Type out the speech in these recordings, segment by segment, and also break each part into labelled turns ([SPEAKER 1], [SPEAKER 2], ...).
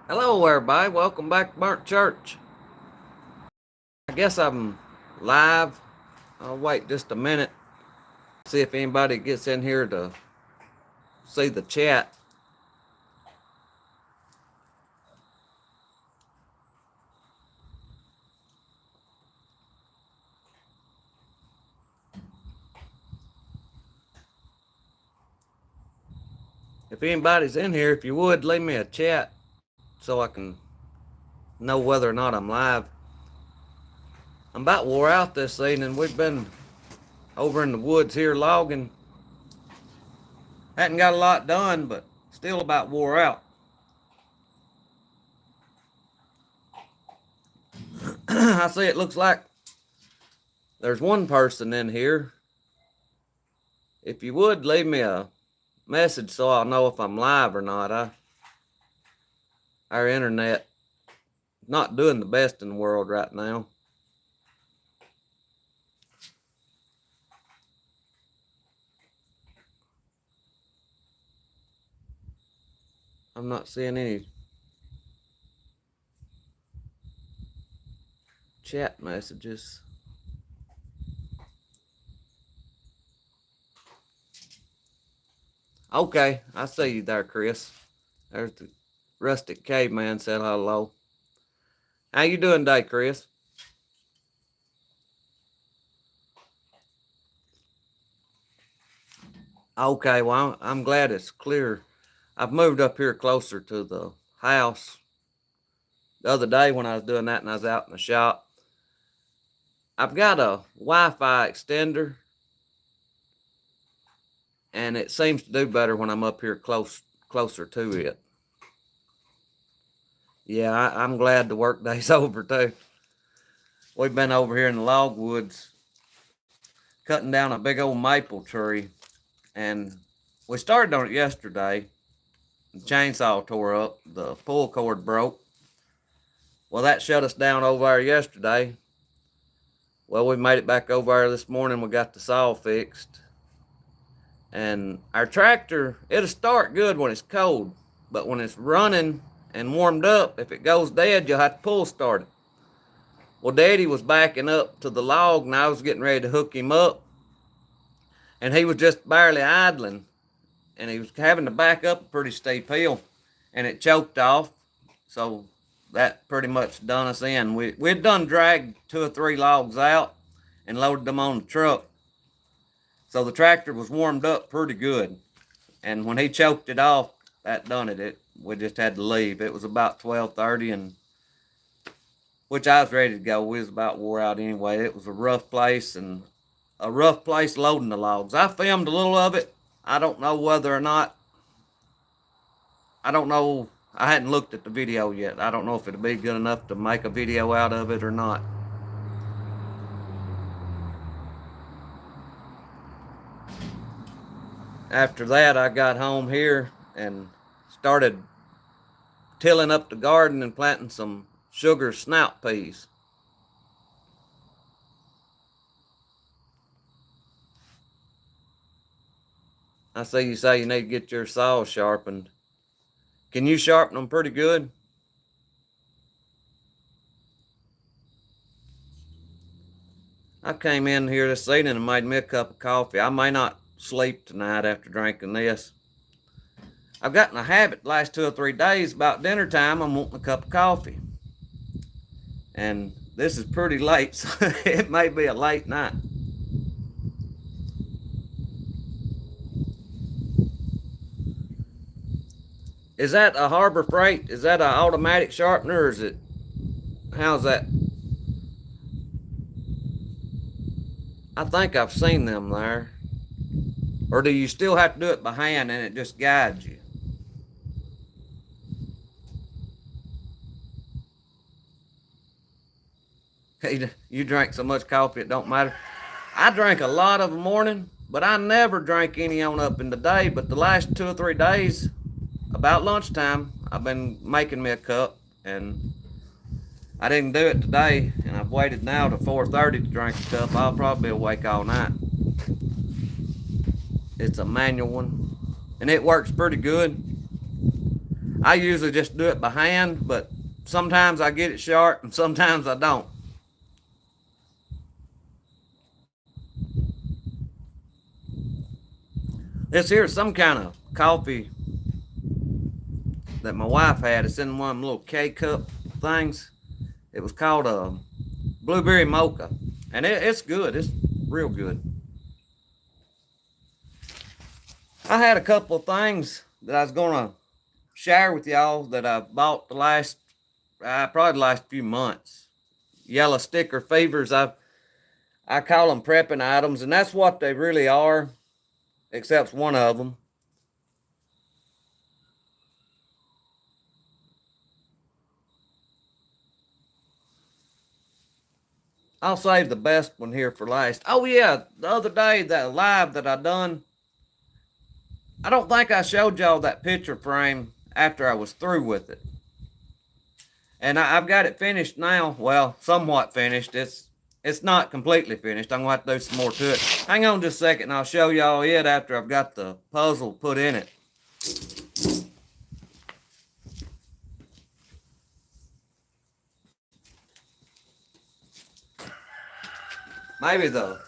[SPEAKER 1] Hello, everybody. Welcome back to Burnt Church. I guess I'm live. I'll wait just a minute, see if anybody gets in here to see the chat. If anybody's in here, if you would, leave me a chat so I can know whether or not I'm live. I'm about wore out this evening. We've been over in the woods here logging. Hadn't got a lot done, but still about wore out. I see it looks like there's one person in here. If you would, leave me a message so I'll know if I'm live or not. Our internet not doing the best in the world right now. I'm not seeing any chat messages. Okay, I see you there, Chris. There's the rustic caveman said hello. How you doing today, Chris? Okay, well, I'm glad it's clear. I've moved up here closer to the house. The other day when I was doing that and I was out in the shop, I've got a Wi-Fi extender, and it seems to do better when I'm up here closer to it. Yeah, I'm glad the work day's over too. We've been over here in the logwoods cutting down a big old maple tree, and we started on it yesterday. The chainsaw tore up, the pull cord broke. Well, that shut us down over there yesterday. Well, we made it back over there this morning. We got the saw fixed. And our tractor, it'll start good when it's cold, but when it's running and warmed up, if it goes dead, you'll have to pull start it. Well, Daddy was backing up to the log, and I was getting ready to hook him up, and he was just barely idling, and he was having to back up a pretty steep hill, and it choked off, so that pretty much done us in. We'd done dragged 2 or 3 logs out and loaded them on the truck, so the tractor was warmed up pretty good, and when he choked it off, that done it. We just had to leave. It was about 12:30, and which I was ready to go. We was about wore out anyway. It was a rough place, and a rough place loading the logs. I filmed a little of it. I don't know whether or not, I don't know, I hadn't looked at the video yet. I don't know if it'll be good enough to make a video out of it or not. After that, I got home here and started tilling up the garden and planting some sugar snout peas. I see you say you need to get your saw sharpened. Can you sharpen them pretty good? I came in here this evening and made me a cup of coffee. I may not sleep tonight after drinking this. I've gotten a habit the last 2 or 3 days about dinner time. I'm wanting a cup of coffee. And this is pretty late, so it may be a late night. Is that a Harbor Freight? Is that an automatic sharpener, or is it, how's that? I think I've seen them there. Or do you still have to do it by hand and it just guides you? You drink so much coffee it don't matter. I drink a lot of the morning, but I never drank any on up in the day. But the last 2 or 3 days, about lunchtime, I've been making me a cup, and I didn't do it today, and I've waited now to 4:30 to drink a cup. I'll probably be awake all night. It's a manual one, and it works pretty good. I usually just do it by hand, but sometimes I get it sharp and sometimes I don't. This here's some kind of coffee that my wife had. It's in one of them little K-cup things. It was called a blueberry mocha. And it's good. It's real good. I had a couple of things that I was going to share with y'all that I bought the last, probably the last few months. Yellow sticker fevers. I call them prepping items, and that's what they really are, except one of them. I'll save the best one here for last. Oh yeah, the other day, that live that I done, I don't think I showed y'all that picture frame after I was through with it. And I've got it finished now. Well, somewhat finished. It's not completely finished. I'm going to have to do some more to it. Hang on just a second and I'll show y'all it after I've got the puzzle put in it. Maybe the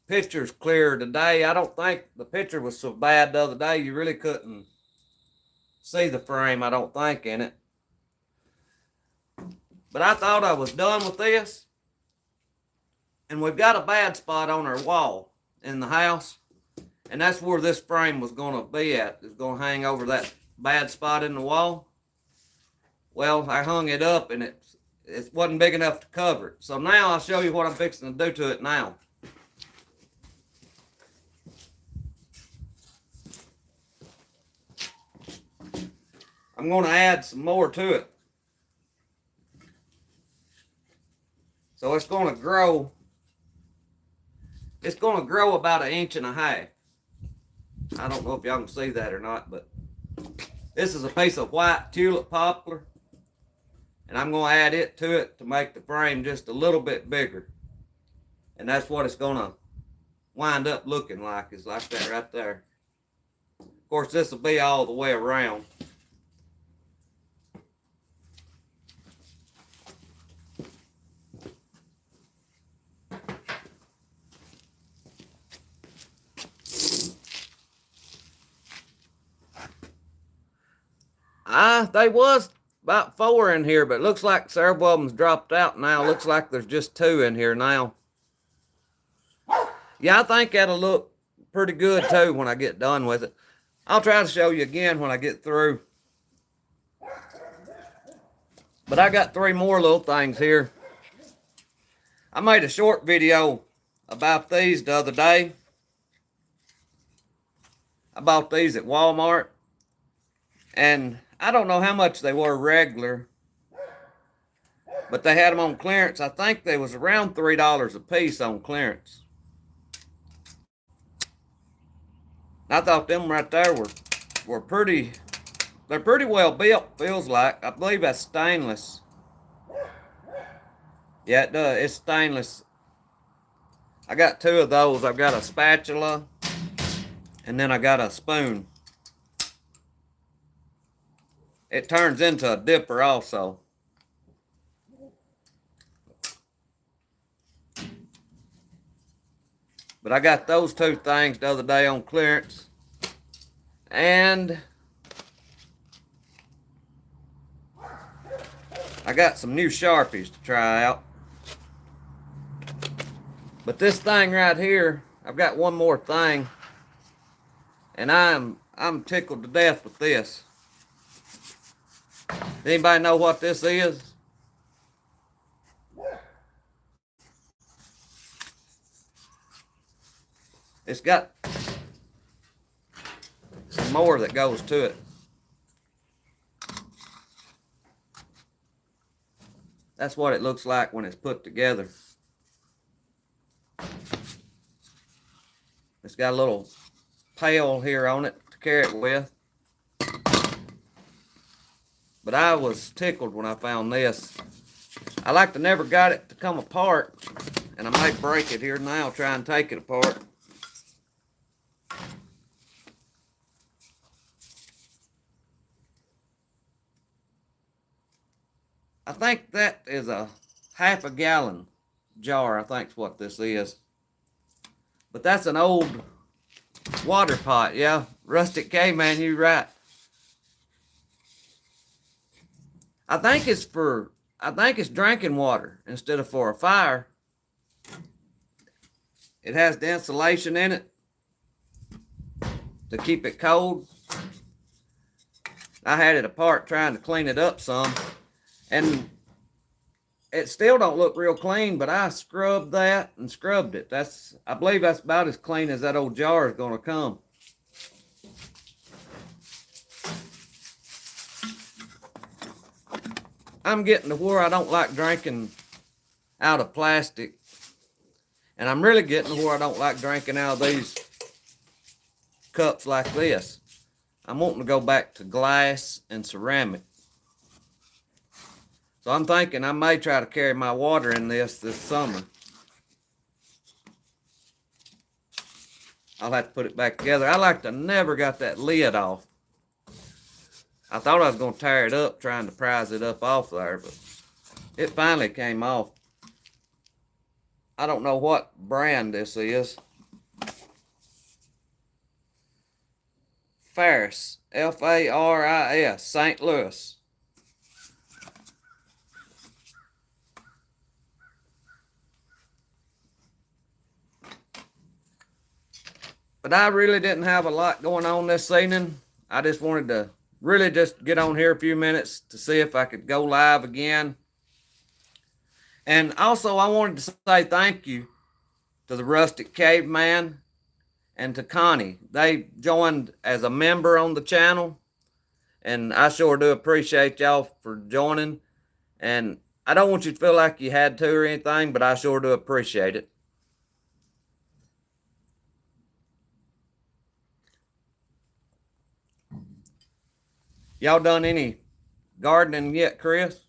[SPEAKER 1] picture's clearer today. I don't think the picture was so bad the other day. You really couldn't see the frame, I don't think, in it. But I thought I was done with this. And we've got a bad spot on our wall in the house. And that's where this frame was going to be at. It's going to hang over that bad spot in the wall. Well, I hung it up and it wasn't big enough to cover it. So now I'll show you what I'm fixing to do to it now. I'm going to add some more to it. So it's going to grow. It's going to grow about 1.5 inches. I don't know if y'all can see that or not, but this is a piece of white tulip poplar. And I'm going to add it to it to make the frame just a little bit bigger. And that's what it's going to wind up looking like, is like that right there. Of course, this will be all the way around. They was about 4 in here, but it looks like several of them's dropped out now. Looks like there's just 2 in here now. Yeah, I think that'll look pretty good too when I get done with it. I'll try to show you again when I get through. But I got 3 more little things here. I made a short video about these the other day. I bought these at Walmart. And I don't know how much they were regular, but they had them on clearance. I think they was around $3 a piece on clearance. I thought them right there were pretty, they're pretty well built, feels like. I believe that's stainless. Yeah, it does. It's stainless. I got 2 of those. I've got a spatula, and then I got a spoon. It turns into a dipper also. But I got those 2 things the other day on clearance. And I got some new Sharpies to try out. But this thing right here, I've got one more thing. And I'm tickled to death with this. Anybody know what this is? It's got some more that goes to it. That's what it looks like when it's put together. It's got a little pail here on it to carry it with. But I was tickled when I found this. I like to never got it to come apart, and I might break it here now, try and take it apart. I think that is a half a gallon jar, I think's what this is. But that's an old water pot, yeah. Rustic Caveman, you right. I think it's drinking water instead of for a fire. It has the insulation in it to keep it cold. I had it apart trying to clean it up some, and it still don't look real clean, but I scrubbed that and scrubbed it. I believe that's about as clean as that old jar is going to come. I'm getting to where I don't like drinking out of plastic, and I'm really getting to where I don't like drinking out of these cups like this. I'm wanting to go back to glass and ceramic. So I'm thinking I may try to carry my water in this summer. I'll have to put it back together. I like to never got that lid off. I thought I was going to tear it up trying to prise it up off there, but it finally came off. I don't know what brand this is. Faris, Faris, St. Louis. But I really didn't have a lot going on this evening. I just wanted to really just get on here a few minutes to see if I could go live again. And also I wanted to say thank you to the Rustic Caveman and to Connie. They joined as a member on the channel, and I sure do appreciate y'all for joining. And I don't want you to feel like you had to or anything, but I sure do appreciate it. Y'all done any gardening yet, Chris?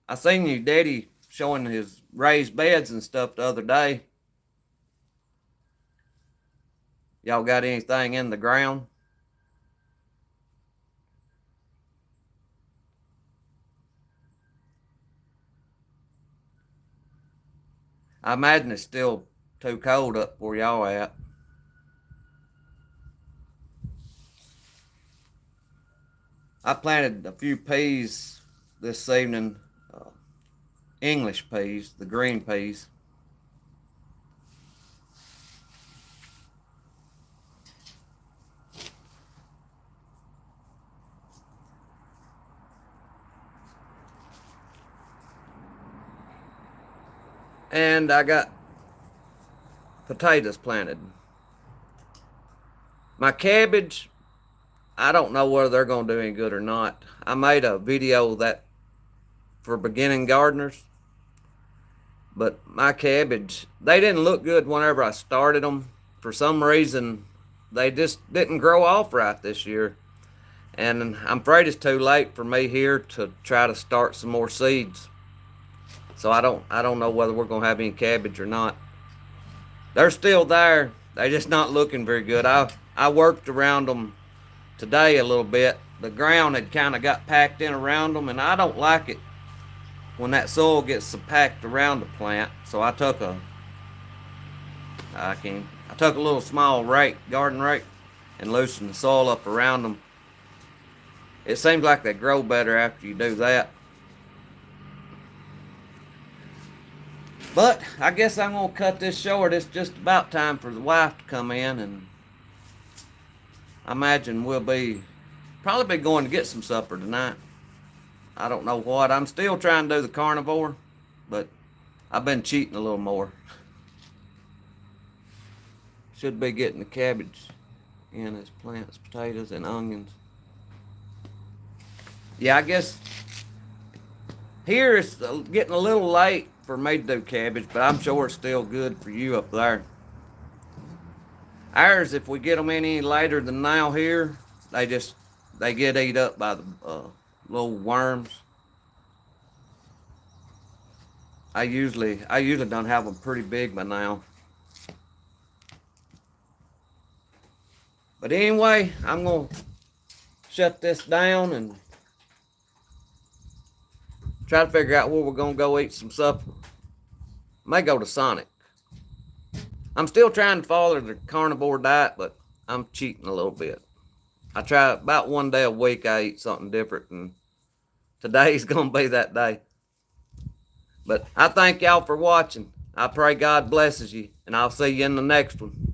[SPEAKER 1] I seen you, Daddy, showing his raised beds and stuff the other day. Y'all got anything in the ground? I imagine it's still too cold up where y'all at. I planted a few peas this evening, English peas, the green peas. And I got potatoes planted. My cabbage, I don't know whether they're going to do any good or not. I made a video that for beginning gardeners, but my cabbage, they didn't look good whenever I started them. For some reason, they just didn't grow off right this year. And I'm afraid it's too late for me here to try to start some more seeds. So I don't know whether we're going to have any cabbage or not. They're still there. They're just not looking very good. I worked around them today a little bit. The ground had kind of got packed in around them, and I don't like it when that soil gets so packed around the plant. So I took a little small rake, garden rake, and loosened the soil up around them. It seems like they grow better after you do that. But I guess I'm going to cut this short. It's just about time for the wife to come in, and I imagine we'll probably be going to get some supper tonight. I don't know what. I'm still trying to do the carnivore, but I've been cheating a little more. Should be getting the cabbage in as plants, potatoes, and onions. Yeah, I guess here it's getting a little late for me to do cabbage, but I'm sure it's still good for you up there. Ours, if we get them any later than now here, they get eat up by the little worms. I usually don't have them pretty big by now. But anyway, I'm gonna shut this down and Try to figure out where we're going to go eat some supper. May go to Sonic. I'm still trying to follow the carnivore diet, but I'm cheating a little bit. I try about one day a week I eat something different, and today's going to be that day. But I thank y'all for watching. I pray God blesses you, and I'll see you in the next one.